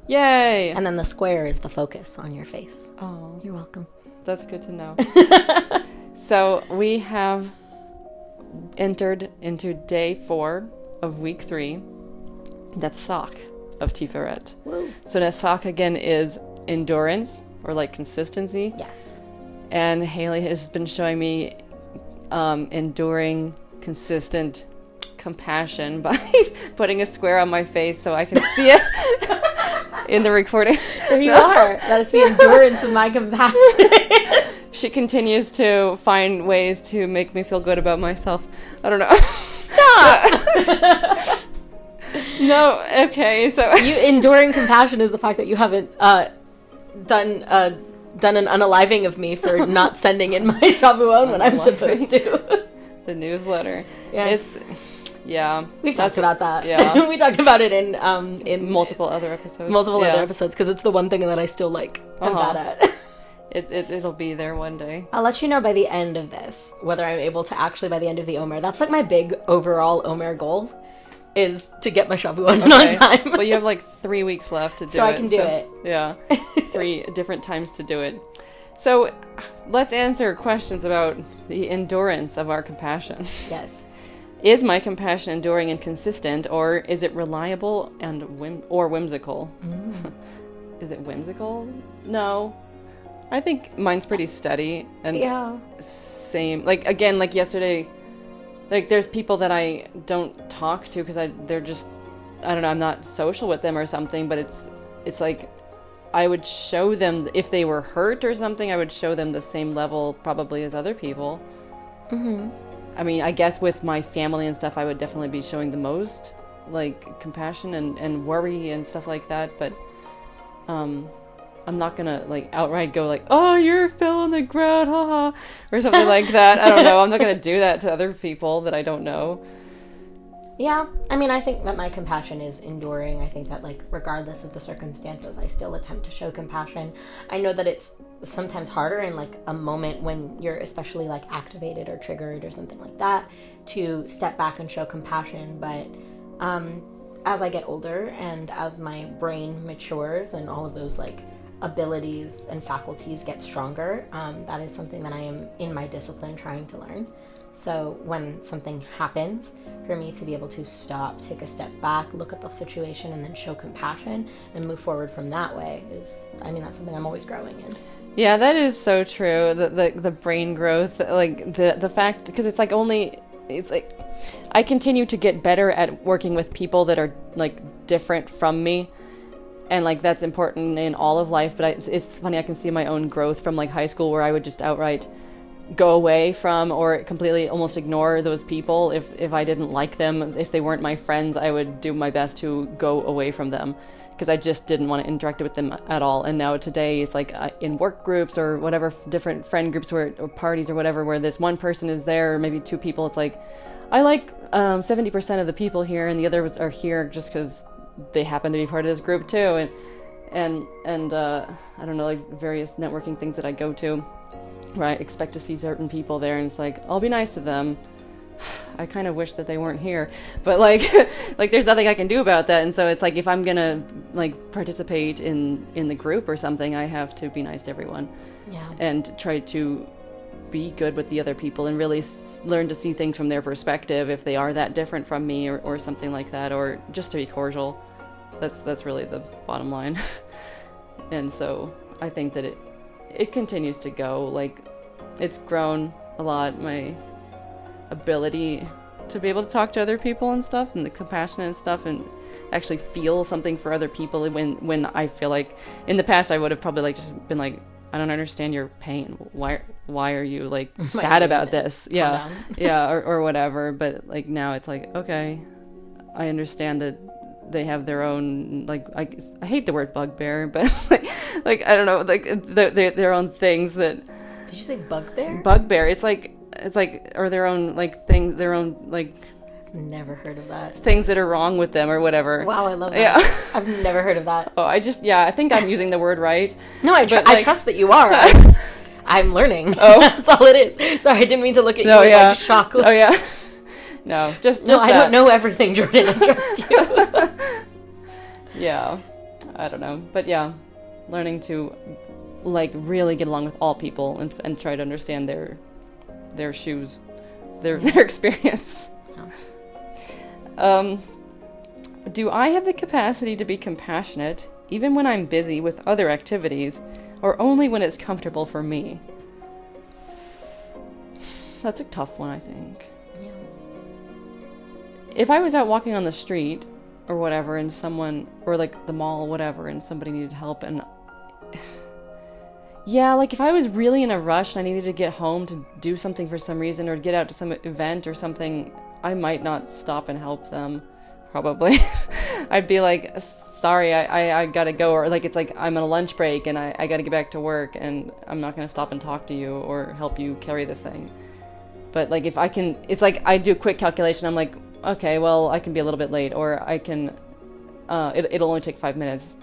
Yay! And then the square is the focus on your face. Oh, You're welcome. that's good to know. So we have entered into day 4 of week 3. Netzach of Tiferet. Woo. So Netzach again is endurance or like consistency. Yes. And Hayley has been showing me enduring, consistent compassion by putting a square on my face so I can see it in the recording. There you are. That is the endurance of my compassion. She continues to find ways to make me feel good about myself. I don't know. Stop! No, okay, so... You enduring compassion is the fact that you haven't done an unaliving of me for not sending in my Shavuot when I'm supposed to. The newsletter. Yes. Yeah. We've talked about that. Yeah. We talked about it in multiple other episodes. Other episodes, because it's the one thing that I still like am bad at. It'll be there one day. I'll let you know by the end of this whether I'm able to actually, by the end of the Omer. That's like my big overall Omer goal, is to get my Shavuot on time. Well, you have like 3 weeks left to do it. So I can do it. Yeah. 3 different times to do it. So let's answer questions about the endurance of our compassion. Yes. Is my compassion enduring and consistent, or is it reliable and whimsical? Is it whimsical? No. I think mine's pretty steady and same. Like, again, like yesterday, like there's people that I don't talk to because they're just, I don't know, I'm not social with them or something, but it's like I would show them, if they were hurt or something, I would show them the same level probably as other people. Mm-hmm. I mean, I guess with my family and stuff, I would definitely be showing the most, like, compassion and worry and stuff like that, but I'm not gonna, like, outright go, like, oh, you're fell on the ground, haha, or something like that. I don't know. I'm not gonna do that to other people that I don't know. Yeah, I mean, I think that my compassion is enduring. I think that, like, regardless of the circumstances, I still attempt to show compassion. I know that it's sometimes harder in, like, a moment when you're especially, like, activated or triggered or something like that to step back and show compassion. But as I get older and as my brain matures and all of those, like, abilities and faculties get stronger, that is something that I am in my discipline trying to learn. So when something happens, for me to be able to stop, take a step back, look at the situation, and then show compassion and move forward from that way is, I mean, that's something I'm always growing in. Yeah, that is so true. The brain growth, like the fact, because it's like I continue to get better at working with people that are like different from me. And like that's important in all of life, but it's funny, I can see my own growth from like high school where I would just outright go away from or completely almost ignore those people. If I didn't like them, if they weren't my friends, I would do my best to go away from them because I just didn't want to interact with them at all. And now today it's like in work groups or whatever, different friend groups or parties or whatever, where this one person is there or maybe 2 people, it's like I like 70% of the people here and the others are here just because they happen to be part of this group too. And I don't know, like various networking things that I go to where I expect to see certain people there, and it's like, I'll be nice to them. I kind of wish that they weren't here, but like there's nothing I can do about that. And so it's like, if I'm gonna like participate in the group or something, I have to be nice to everyone. Yeah. And try to be good with the other people and really learn to see things from their perspective if they are that different from me or something like that, or just to be cordial. That's really the bottom line. And so I think that it continues to go, like it's grown a lot, my ability to be able to talk to other people and stuff, and the compassion and stuff, and actually feel something for other people when I feel like in the past I would have probably like just been like, I don't understand your pain. Why are you like sad about this? Yeah. Yeah, or whatever. But like now it's like, okay, I understand that they have their own, like, I hate the word bugbear, but like I don't know, like their own things that. Did you say bugbear? Bugbear. It's like, or their own like things, their own like. I've never heard of that. Things that are wrong with them or whatever. Wow, I love that. Yeah. I've never heard of that. Oh, I think I'm using the word right. No, I trust that you are. I'm learning. Oh. That's all it is. Sorry, I didn't mean to look at you with like shock. Oh, yeah. No, just I don't know everything, Jordan. I trust you. Yeah. I don't know. But yeah, learning to like really get along with all people and try to understand their shoes, their experience. Yeah. Do I have the capacity to be compassionate even when I'm busy with other activities, or only when it's comfortable for me? That's a tough one, I think. Yeah. If I was out walking on the street or whatever, and someone, or like the mall, whatever, and somebody needed help, and yeah, like if I was really in a rush and I needed to get home to do something for some reason, or get out to some event or something, I might not stop and help them. Probably. I'd be like, sorry, I gotta go, or like it's like I'm on a lunch break and I gotta get back to work and I'm not gonna stop and talk to you or help you carry this thing. But like if I can, it's like I do a quick calculation, I'm like, okay, well I can be a little bit late, or I can it'll only take 5 minutes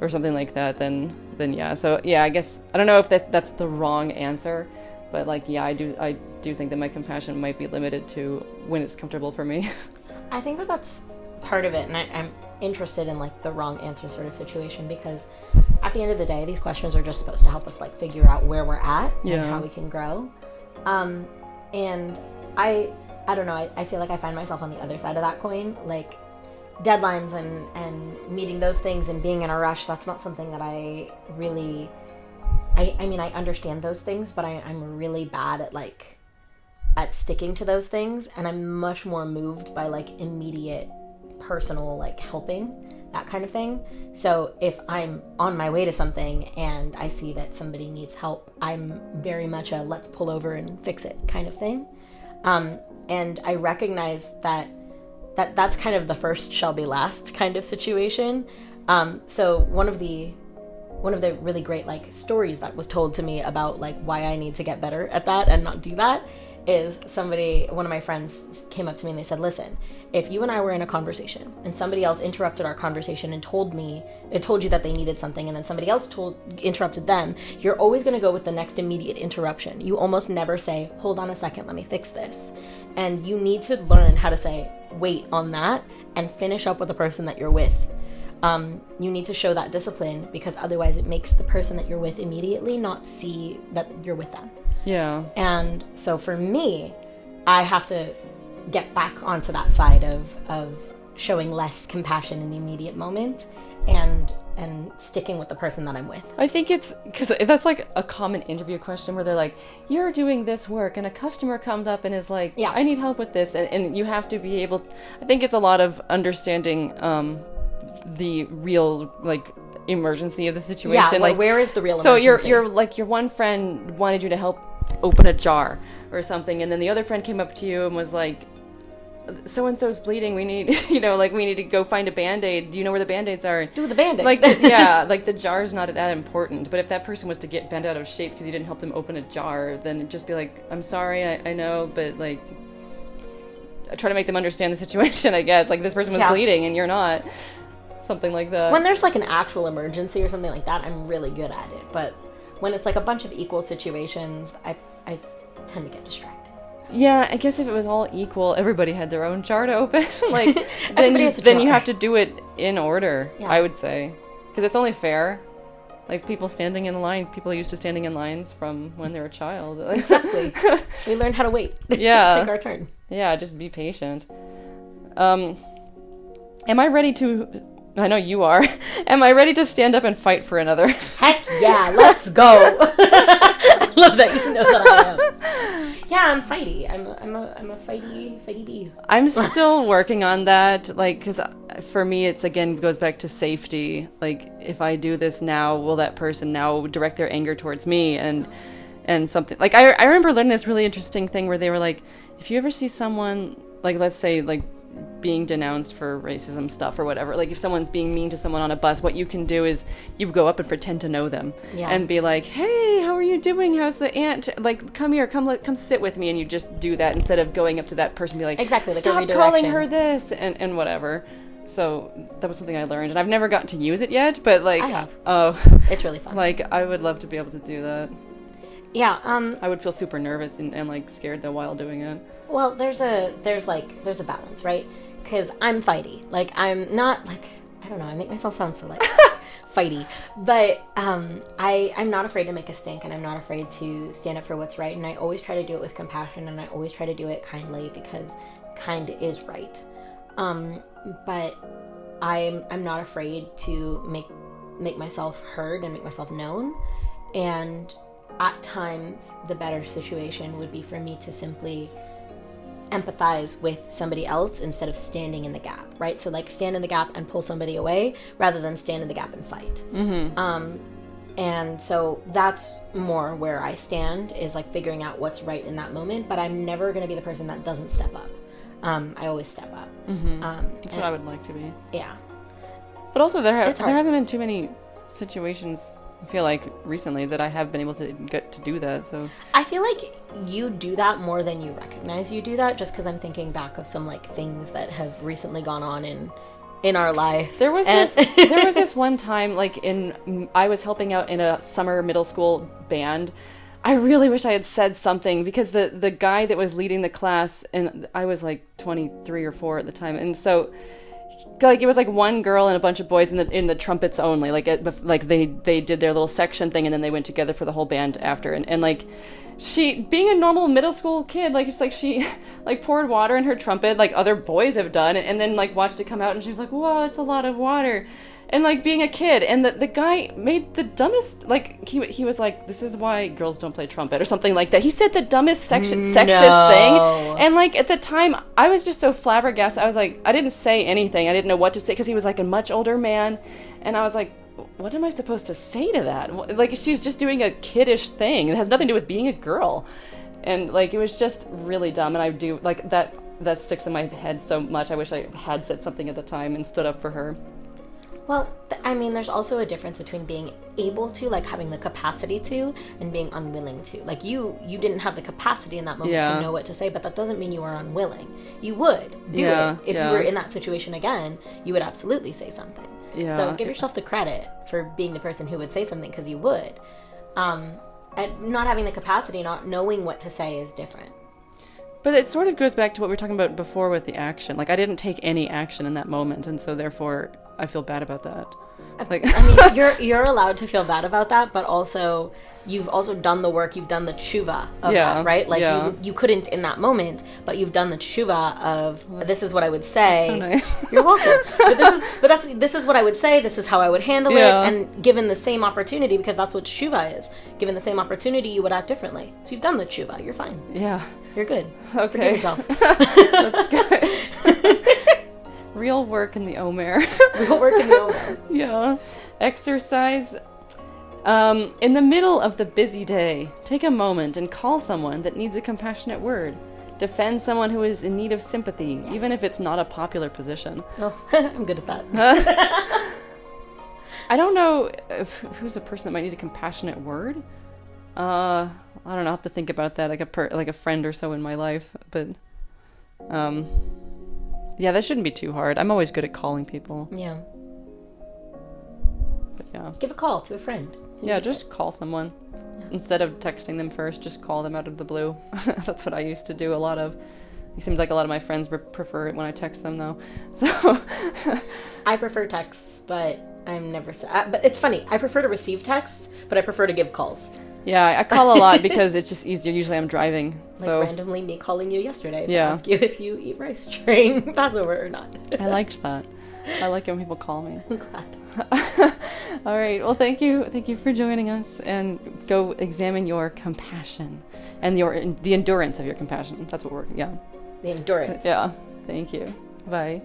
or something like that, then yeah. So yeah, I guess I don't know if that's the wrong answer, but like yeah, I do think that my compassion might be limited to when it's comfortable for me. I think that's part of it, and I'm interested in like the wrong answer sort of situation, because at the end of the day, these questions are just supposed to help us like figure out where we're at and how we can grow. And I don't know, I feel like I find myself on the other side of that coin, like deadlines and meeting those things and being in a rush. That's not something that I really, I mean, I understand those things, but I'm really bad at sticking to those things, and I'm much more moved by like immediate personal like helping, that kind of thing. So if I'm on my way to something and I see that somebody needs help, I'm very much a let's pull over and fix it kind of thing. And I recognize that's kind of the first shall be last kind of situation. So one of the really great like stories that was told to me about like why I need to get better at that and not do that is one of my friends came up to me and they said, listen, if you and I were in a conversation and somebody else interrupted our conversation and told you that they needed something, and then somebody else interrupted them, you're always going to go with the next immediate interruption. You almost never say, hold on a second, let me fix this. And you need to learn how to say, wait on that, and finish up with the person that you're with. You need to show that discipline, because otherwise it makes the person that you're with immediately not see that you're with them. Yeah. And so for me, I have to get back onto that side of showing less compassion in the immediate moment and sticking with the person that I'm with. I think it's because that's like a common interview question where they're like, you're doing this work and a customer comes up and is like, yeah, I need help with this. And you have to be able, I think it's a lot of understanding the real like emergency of the situation. Yeah, like where is the real so emergency? you're like, your one friend wanted you to help open a jar or something, and then the other friend came up to you and was like, so-and-so's bleeding, we need we need to go find a Band-Aid. Do you know where the Band-Aids are? Do the Band-Aid. Like yeah, like the jar's not that important, but if that person was to get bent out of shape because you didn't help them open a jar, then it'd just be like, I'm sorry, I know, but like I try to make them understand the situation, I guess. Like this person was bleeding and you're not. Something like that. When there's like an actual emergency or something like that, I'm really good at it. But when it's like a bunch of equal situations, I tend to get distracted. Yeah, I guess if it was all equal, everybody had their own jar to open. Like then you have to do it in order. Yeah. I would say, because it's only fair. Like people standing in line, people used to standing in lines from when they were a child. Exactly. We learned how to wait. Yeah. Take our turn. Yeah, just be patient. Am I ready to? I know you are. Am I ready to stand up and fight for another? Heck yeah, let's go. I love that you know that I am. Yeah, I'm fighty. I'm a fighty bee. I'm still working on that, like, because for me, it's again goes back to safety. Like, if I do this now, will that person now direct their anger towards me and something like I remember learning this really interesting thing where they were like, if you ever see someone like, let's say like being denounced for racism stuff or whatever, like if someone's being mean to someone on a bus, what you can do is you go up and pretend to know them and be like, hey, how are you doing, how's the aunt, like come here, come sit with me, and you just do that instead of going up to that person and be like, exactly, like stop calling her this and whatever. So that was something I learned, and I've never gotten to use it yet, but like I have. Oh, it's really fun. Like I would love to be able to do that. Yeah. I would feel super nervous and like scared though while doing it. Well, there's a balance, right? Because I'm fighty. Like, I'm not, like, I don't know, I make myself sound so, like, fighty. But I'm not afraid to make a stink, and I'm not afraid to stand up for what's right. And I always try to do it with compassion, and I always try to do it kindly, because kind is right. But I'm not afraid to make myself heard and make myself known. And at times, the better situation would be for me to simply empathize with somebody else instead of standing in the gap, right? So like stand in the gap and pull somebody away rather than stand in the gap and fight. And so that's more where I stand, is like figuring out what's right in that moment. But I'm never going to be the person that doesn't step up. I always step up. That's what I would like to be. Yeah. But also there hasn't been too many situations, I feel like, recently that I have been able to get to do that. So I feel like you do that more than you recognize you do that, just because I'm thinking back of some like things that have recently gone on in our life. There was this one time, like I was helping out in a summer middle school band. I really wish I had said something, because the guy that was leading the class, and I was like 23 or 4 at the time, and so like it was like one girl and a bunch of boys in the trumpets only, like they did their little section thing, and then they went together for the whole band after, and like she, being a normal middle school kid, like it's like she like poured water in her trumpet like other boys have done, and then like watched it come out, and she was like, whoa, it's a lot of water. And like being a kid, and the guy made the dumbest, like he was like, this is why girls don't play trumpet or something like that. He said the dumbest sexist thing, and like at the time I was just so flabbergasted. I was like, I didn't say anything. I didn't know what to say, because he was like a much older man, and I was like, what am I supposed to say to that? Like, she's just doing a kiddish thing. It has nothing to do with being a girl, and like it was just really dumb. And I do like that sticks in my head so much. I wish I had said something at the time and stood up for her. Well, I mean, there's also a difference between being able to, like having the capacity to, and being unwilling to. Like you didn't have the capacity in that moment to know what to say, but that doesn't mean you are unwilling. You would do it. If you were in that situation again, you would absolutely say something. Yeah. So give yourself the credit for being the person who would say something, because you would. And not having the capacity, not knowing what to say is different. But it sort of goes back to what we were talking about before with the action. Like, I didn't take any action in that moment, and so therefore I feel bad about that. Like, I mean, you're allowed to feel bad about that, but also you've also done the work, you've done the tshuva of that, right? Like you couldn't in that moment, but you've done the tshuva of this is what I would say. So nice. You're welcome. This is what I would say. This is how I would handle it. And given the same opportunity, because that's what tshuva is. Given the same opportunity, you would act differently. So you've done the tshuva. You're fine. Yeah. You're good. Okay. Forgive yourself. That's good. Real work in the Omer. Real work in the Omer. Yeah. Exercise. In the middle of the busy day, take a moment and call someone that needs a compassionate word. Defend someone who is in need of sympathy, even if it's not a popular position. Oh, I'm good at that. I don't know who's a person that might need a compassionate word. I don't know. I have to think about that, like a friend or so in my life. But, yeah, that shouldn't be too hard. I'm always good at calling people. Yeah. But yeah. Give a call to a friend. Yeah, just call someone. Yeah. Instead of texting them first, just call them out of the blue. That's what I used to do a lot of. It seems like a lot of my friends prefer it when I text them, though. So I prefer texts, but I'm never... but it's funny. I prefer to receive texts, but I prefer to give calls. Yeah, I call a lot because it's just easier. Usually I'm driving. So. Like randomly me calling you yesterday to ask you if you eat rice during Passover or not. I liked that. I like it when people call me. I'm glad. All right. Well, thank you. Thank you for joining us, and go examine your compassion and the endurance of your compassion. That's what we're, The endurance. Yeah. Thank you. Bye.